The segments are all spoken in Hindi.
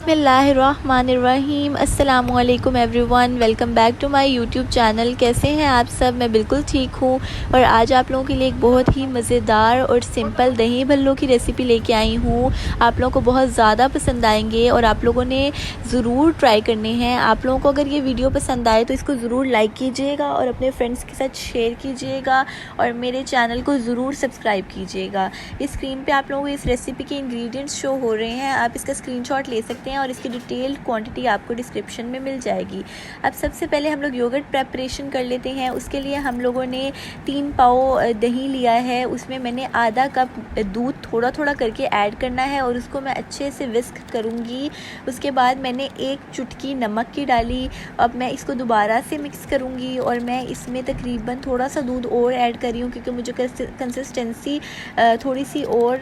बिस्मिल्लाहिर्रहमानिर्रहीम। अस्सलामुअलैकुम everyone, welcome back to my YouTube channel. कैसे हैं आप सब? मैं बिल्कुल ठीक हूँ और आज आप लोगों के लिए एक बहुत ही मज़ेदार और सिंपल दही भल्लों की रेसिपी लेके आई हूँ। आप लोगों को बहुत ज़्यादा पसंद आएंगे और आप लोगों ने ज़रूर ट्राई करने हैं। आप लोगों को अगर ये वीडियो पसंद आए तो इसको ज़रूर लाइक कीजिएगा और अपने फ्रेंड्स के साथ शेयर कीजिएगा और मेरे चैनल को ज़रूर सब्सक्राइब कीजिएगा। इस स्क्रीन पर आप लोगों को इस रेसिपी के इंग्रेडिएंट्स शो हो रहे हैं, आप इसका स्क्रीनशॉट ले सकते हैं और इसकी डिटेल्ड क्वांटिटी आपको डिस्क्रिप्शन में मिल जाएगी। अब सबसे पहले हम लोग योगर्ट प्रेपरेशन कर लेते हैं। उसके लिए हम लोगों ने 3 पाव दही लिया है, उसमें मैंने आधा कप दूध थोड़ा थोड़ा करके ऐड करना है और उसको मैं अच्छे से विस्क करूँगी। उसके बाद मैंने 1 चुटकी नमक की डाली। अब मैं इसको दोबारा से मिक्स करूँगी और मैं इसमें तकरीबन थोड़ा सा दूध और ऐड कर रही हूँ क्योंकि मुझे कंसिस्टेंसी थोड़ी सी और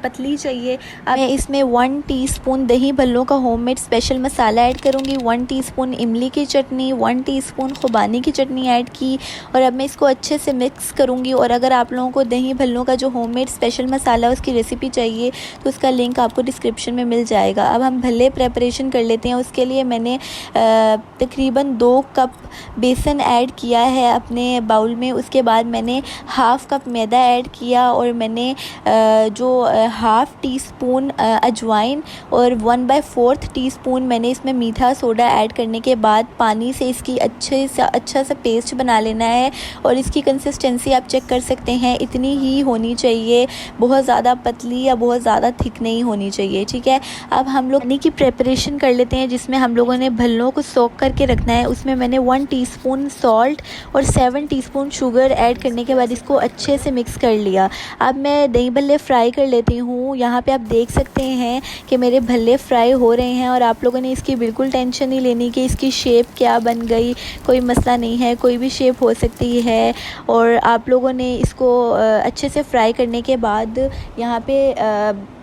पतली चाहिए। अब मैं इसमें 1 टीस्पून दही भल्लों का होममेड स्पेशल मसाला ऐड करूँगी, 1 टीस्पून इमली की चटनी, 1 टीस्पून खुबानी की चटनी ऐड की और अब मैं इसको अच्छे से मिक्स करूँगी। और अगर आप लोगों को दही भल्लों का जो होममेड स्पेशल मसाला उसकी रेसिपी चाहिए तो उसका लिंक आपको डिस्क्रिप्शन में मिल जाएगा। अब हम भल्ले प्रेपरेशन कर लेते हैं। उसके लिए मैंने तकरीबन 2 कप बेसन ऐड किया है अपने बाउल में। उसके बाद मैंने हाफ़ कप मैदा ऐड किया और मैंने जो हाफ़ टी स्पून अजवाइन और 1/4 टीस्पून मैंने इसमें मीठा सोडा ऐड करने के बाद पानी से इसकी अच्छा सा पेस्ट बना लेना है। और इसकी कंसिस्टेंसी आप चेक कर सकते हैं, इतनी ही होनी चाहिए, बहुत ज़्यादा पतली या बहुत ज़्यादा थिक नहीं होनी चाहिए। ठीक है, अब हम लोग पानी की प्रेपरेशन कर लेते हैं जिसमें हम लोगों ने भल्लों को सोक करके रखना है। उसमें मैंने 1 टीस्पून सॉल्ट और 7 टीस्पून शुगर ऐड करने के बाद इसको अच्छे से मिक्स कर लिया। अब मैं दही भल्ले फ्राई कर लेती हूँ। यहाँ पे आप देख सकते हैं कि मेरे भल्ले फ्राई हो रहे हैं और आप लोगों ने इसकी बिल्कुल टेंशन नहीं लेनी कि इसकी शेप क्या बन गई, कोई मसला नहीं है, कोई भी शेप हो सकती है। और आप लोगों ने इसको अच्छे से फ्राई करने के बाद यहाँ पे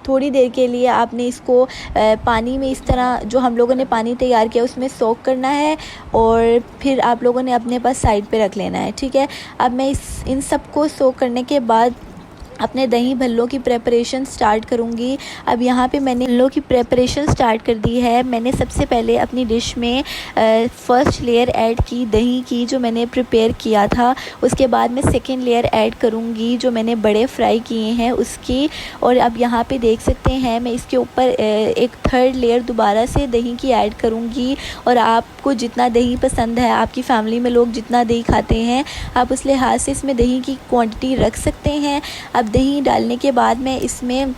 थोड़ी देर के लिए आपने इसको पानी में इस तरह जो हम लोगों ने पानी तैयार किया उसमें सोक करना है और फिर आप लोगों ने अपने पास साइड पे रख लेना है। ठीक है, अब मैं इन सब को सोक करने के बाद अपने दही भल्लों की प्रेपरेशन स्टार्ट करूँगी। अब यहाँ पे मैंने भल्लों की प्रेपरेशन स्टार्ट कर दी है। मैंने सबसे पहले अपनी डिश में फ़र्स्ट लेयर ऐड की दही की जो मैंने प्रिपेयर किया था। उसके बाद मैं सेकेंड लेयर ऐड करूँगी जो मैंने बड़े फ्राई किए हैं उसकी। और अब यहाँ पे देख सकते हैं मैं इसके ऊपर एक थर्ड लेयर दोबारा से दही की ऐड करूँगी। और आपको जितना दही पसंद है, आपकी फ़ैमिली में लोग जितना दही खाते हैं, आप उस लिहाज से इसमें दही की क्वांटिटी रख सकते हैं। अब दही डालने के बाद मैं इसमें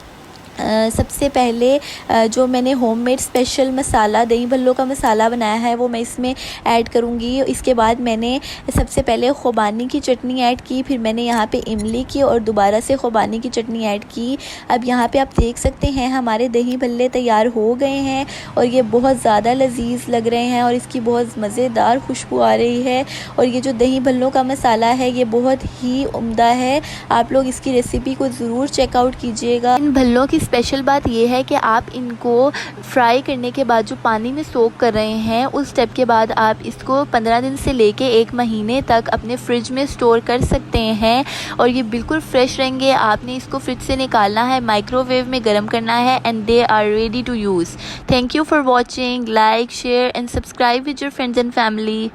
सबसे पहले जो मैंने होममेड स्पेशल मसाला दही भल्लों का मसाला बनाया है वो मैं इसमें ऐड करूँगी। इसके बाद मैंने सबसे पहले खुबानी की चटनी ऐड की, फिर मैंने यहाँ पे इमली की और दोबारा से खुबानी की चटनी ऐड की। अब यहाँ पे आप देख सकते हैं हमारे दही भल्ले तैयार हो गए हैं और ये बहुत ज़्यादा लजीज़ लग रहे हैं और इसकी बहुत मज़ेदार खुशबू आ रही है। और ये जो दही भल्लों का मसाला है ये बहुत ही उम्दा है, आप लोग इसकी रेसिपी को ज़रूर चेकआउट कीजिएगा। इन भल्लों की स्पेशल बात यह है कि आप इनको फ्राई करने के बाद जो पानी में सोक कर रहे हैं उस स्टेप के बाद आप इसको 15 दिन से लेके 1 महीने तक अपने फ्रिज में स्टोर कर सकते हैं और ये बिल्कुल फ्रेश रहेंगे। आपने इसको फ्रिज से निकालना है, माइक्रोवेव में गर्म करना है and they are ready to use. Thank you for watching. Like, share and subscribe with your friends and family.